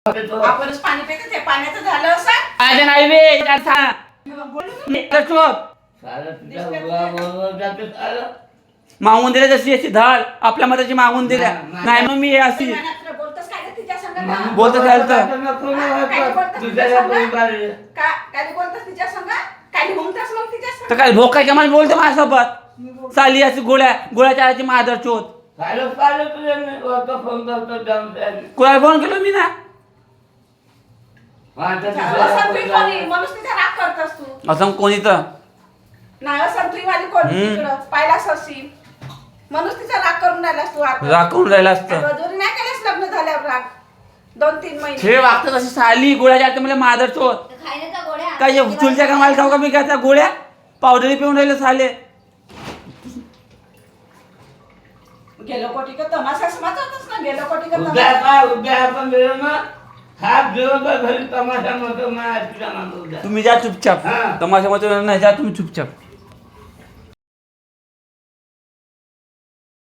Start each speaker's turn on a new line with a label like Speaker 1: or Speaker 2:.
Speaker 1: आपणच पाणी पितो ते पाण्याचं झालं असं
Speaker 2: आज नाही बे जाता मागून दिले जशी अशी धाड आपल्या मताची मागून दिल्या नाही मग मी अशी
Speaker 1: बोलतोस काय रे तिच्या संग
Speaker 2: बोलत राहिलं तर
Speaker 1: काय बोलतोस तिच्या संग काय म्हणतोस मग तिच्या संग
Speaker 2: तर काय भोकाय का मला बोलते माझ्यासोबत चालली अशी गोळ्याच्या आळची मादर चोत कुणाला फोन केलो मी ना
Speaker 1: असं तुम्ही कोणी म्हणून तिचा राग करतोस तू
Speaker 2: असं कोणी तर
Speaker 1: नाही असं तुम्ही वाली कोणी तिकडं पाहिलास असेल म्हणून तिचा राग करून राहिलास तू आता
Speaker 2: राखून राहिला असतं
Speaker 1: मजुरी नाही केल्यास लग्न झाल्यावर राग 2-3 महिने
Speaker 2: हे वागतात अशी साली गोळ्याच्या आळची मला मादर चोत काय चुलच्या का मला ठाऊ का मी काय त्या गोळ्या पावडरी पिऊन राहिले साले
Speaker 1: गेलो कोटी का तमाशा समाजतच ना गेलो कोटी का
Speaker 3: उद्या आपण गेलो ना हात घेऊन घरी तमाशा म्हणतो
Speaker 2: तुम्ही जा चुपचाप तमाशा मध्ये नाही जा तुम्ही चुपचाप